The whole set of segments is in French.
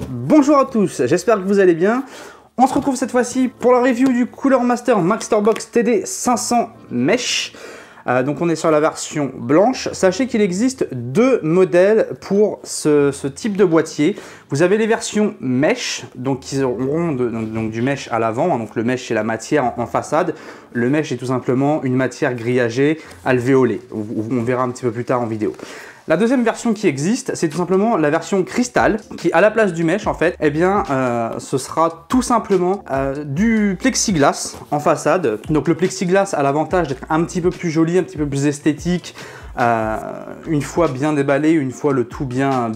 Bonjour à tous, j'espère que vous allez bien. On se retrouve cette fois-ci pour la review du Cooler Master Maxterbox TD500 Mesh. Donc on est sur la version blanche. Sachez qu'il existe deux modèles pour ce type de boîtier. Vous avez les versions mesh, donc qui auront donc du mesh à l'avant. Donc le mesh c'est la matière en façade. Le mesh est tout simplement une matière grillagée alvéolée. On verra un petit peu plus tard en vidéo. La deuxième version qui existe, c'est tout simplement la version cristal, qui à la place du mesh en fait, eh bien, ce sera tout simplement du plexiglas en façade. Donc le plexiglas a l'avantage d'être un petit peu plus joli, un petit peu plus esthétique, une fois bien déballé, une fois le tout bien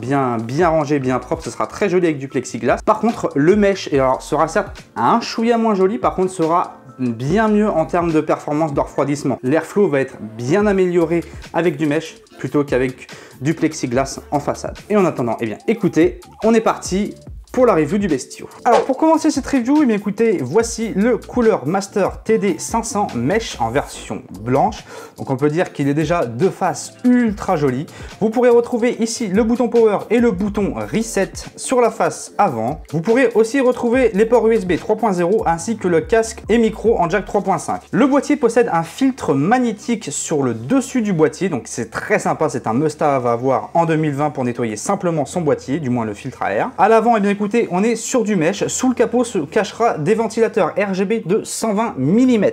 rangé, bien propre, ce sera très joli avec du plexiglas. Par contre, le mesh sera certes un chouïa moins joli, par contre sera bien mieux en termes de performance de refroidissement. L'airflow va être bien amélioré avec du mesh plutôt qu'avec du plexiglas en façade. Et en attendant, eh bien, écoutez, on est parti pour la review du bestiau. Alors pour commencer cette review, eh bien, écoutez, voici le Cooler Master TD500 Mesh en version blanche. Donc on peut dire qu'il est déjà de face ultra joli. Vous pourrez retrouver ici le bouton Power et le bouton Reset sur la face avant. Vous pourrez aussi retrouver les ports USB 3.0 ainsi que le casque et micro en jack 3.5. Le boîtier possède un filtre magnétique sur le dessus du boîtier, donc c'est très sympa, c'est un must-have à avoir en 2020 pour nettoyer simplement son boîtier, du moins le filtre à air. À l'avant, eh bien écoutez, on est sur du mesh. Sous le capot se cachera des ventilateurs RGB de 120 mm.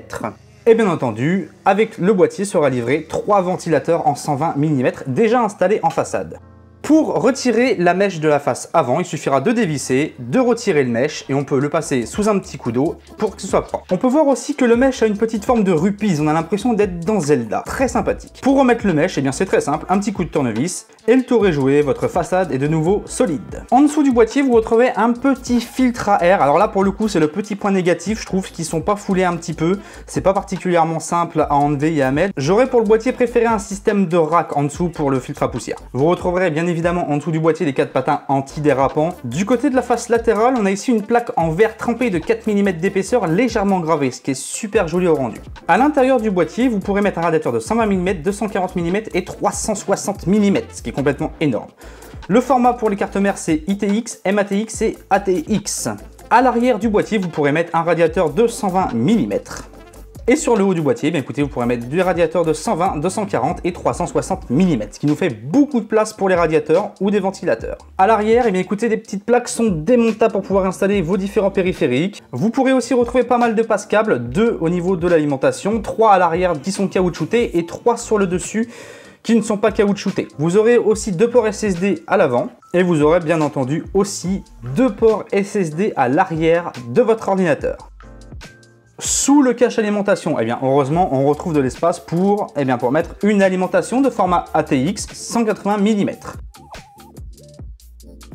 Et bien entendu, avec le boîtier sera livré 3 ventilateurs en 120 mm déjà installés en façade. Pour retirer la mèche de la face avant, il suffira de dévisser, de retirer le mesh et on peut le passer sous un petit coup d'eau pour que ce soit propre. On peut voir aussi que le mesh a une petite forme de rupise, on a l'impression d'être dans Zelda. Très sympathique. Pour remettre le mesh, eh bien c'est très simple, un petit coup de tournevis et le tour est joué, votre façade est de nouveau solide. En dessous du boîtier, vous retrouvez un petit filtre à air. Alors là pour le coup, c'est le petit point négatif, je trouve qu'ils sont pas foulés un petit peu. C'est pas particulièrement simple à enlever et à mettre. J'aurais pour le boîtier préféré un système de rack en dessous pour le filtre à poussière. Vous retrouverez bien évidemment en dessous du boîtier les 4 patins anti-dérapants. Du côté de la face latérale, on a ici une plaque en verre trempé de 4 mm d'épaisseur légèrement gravée, ce qui est super joli au rendu. À l'intérieur du boîtier, vous pourrez mettre un radiateur de 120 mm, 240 mm et 360 mm, ce qui est complètement énorme. Le format pour les cartes mères, c'est ITX, MATX et ATX. À l'arrière du boîtier, vous pourrez mettre un radiateur de 120 mm. Et sur le haut du boîtier, bien écoutez, vous pourrez mettre des radiateurs de 120, 240 et 360 mm, ce qui nous fait beaucoup de place pour les radiateurs ou des ventilateurs. À l'arrière, bien écoutez, des petites plaques sont démontables pour pouvoir installer vos différents périphériques. Vous pourrez aussi retrouver pas mal de passe-câbles, 2 au niveau de l'alimentation, 3 à l'arrière qui sont caoutchoutés et 3 sur le dessus qui ne sont pas caoutchoutés. Vous aurez aussi 2 ports SSD à l'avant et vous aurez bien entendu aussi 2 ports SSD à l'arrière de votre ordinateur. Sous le cache alimentation, eh bien, heureusement, on retrouve de l'espace pour mettre une alimentation de format ATX 180 mm.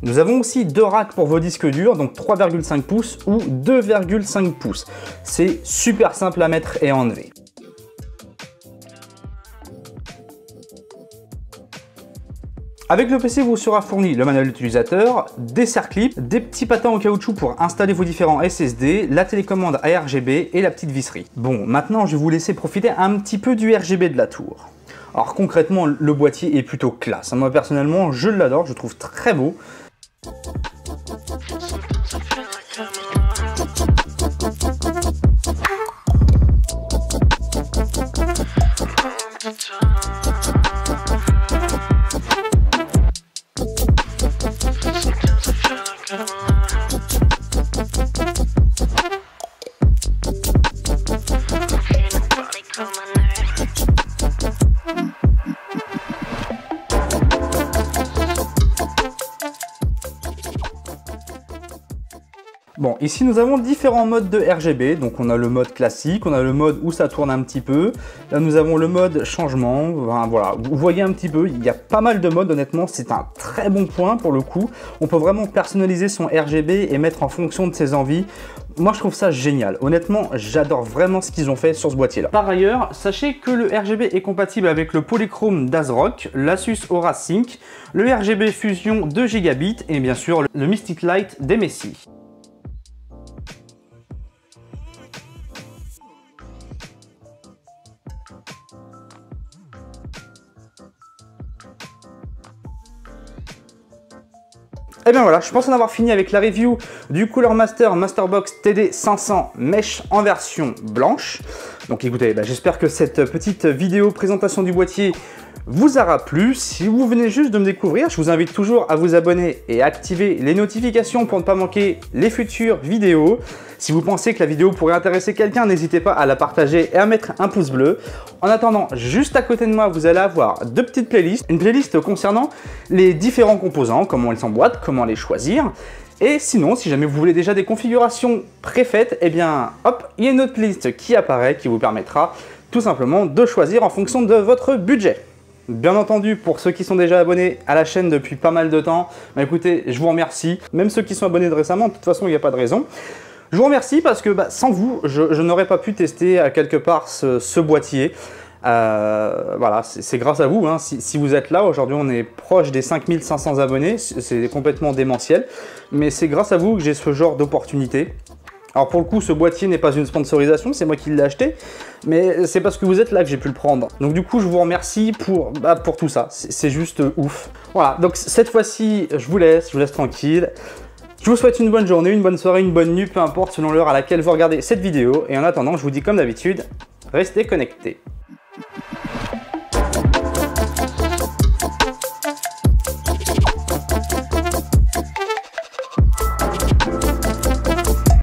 Nous avons aussi 2 racks pour vos disques durs, donc 3,5 pouces ou 2,5 pouces. C'est super simple à mettre et à enlever. Avec le PC, vous sera fourni le manuel d'utilisateur, des serre-clips, des petits patins en caoutchouc pour installer vos différents SSD, la télécommande à RGB et la petite visserie. Bon, maintenant je vais vous laisser profiter un petit peu du RGB de la tour. Alors concrètement, le boîtier est plutôt classe. Moi personnellement, je l'adore, je le trouve très beau. Bon, ici nous avons différents modes de RGB, donc on a le mode classique, on a le mode où ça tourne un petit peu, là nous avons le mode changement, enfin, voilà, vous voyez un petit peu, il y a pas mal de modes, honnêtement c'est un très bon point pour le coup, on peut vraiment personnaliser son RGB et mettre en fonction de ses envies. Moi je trouve ça génial, honnêtement j'adore vraiment ce qu'ils ont fait sur ce boîtier là. Par ailleurs, sachez que le RGB est compatible avec le Polychrome d'ASRock, l'Asus Aura Sync, le RGB Fusion 2 Gb et bien sûr le Mystic Light d'MSI. Et bien voilà, je pense en avoir fini avec la review du Cooler Master Masterbox TD500 Mesh en version blanche. Donc écoutez, j'espère que cette petite vidéo présentation du boîtier vous aura plu. Si vous venez juste de me découvrir, je vous invite toujours à vous abonner et activer les notifications pour ne pas manquer les futures vidéos. Si vous pensez que la vidéo pourrait intéresser quelqu'un, n'hésitez pas à la partager et à mettre un pouce bleu. En attendant, juste à côté de moi, vous allez avoir deux petites playlists. Une playlist concernant les différents composants, comment ils s'emboîtent, comment les choisir. Et sinon, si jamais vous voulez déjà des configurations préfaites, eh bien, hop, il y a une autre playlist qui apparaît qui vous permettra tout simplement de choisir en fonction de votre budget. Bien entendu, pour ceux qui sont déjà abonnés à la chaîne depuis pas mal de temps, écoutez, je vous remercie. Même ceux qui sont abonnés de récemment, de toute façon, il n'y a pas de raison. Je vous remercie parce que sans vous, je n'aurais pas pu tester à quelque part ce boîtier. Voilà, c'est grâce à vous. Hein. Si vous êtes là, aujourd'hui on est proche des 5500 abonnés, c'est complètement démentiel. Mais c'est grâce à vous que j'ai ce genre d'opportunité. Alors pour le coup, ce boîtier n'est pas une sponsorisation, c'est moi qui l'ai acheté, mais c'est parce que vous êtes là que j'ai pu le prendre. Donc du coup, je vous remercie pour tout ça, c'est juste ouf. Voilà, donc cette fois-ci, je vous laisse tranquille. Je vous souhaite une bonne journée, une bonne soirée, une bonne nuit, peu importe selon l'heure à laquelle vous regardez cette vidéo. Et en attendant, je vous dis comme d'habitude, restez connectés.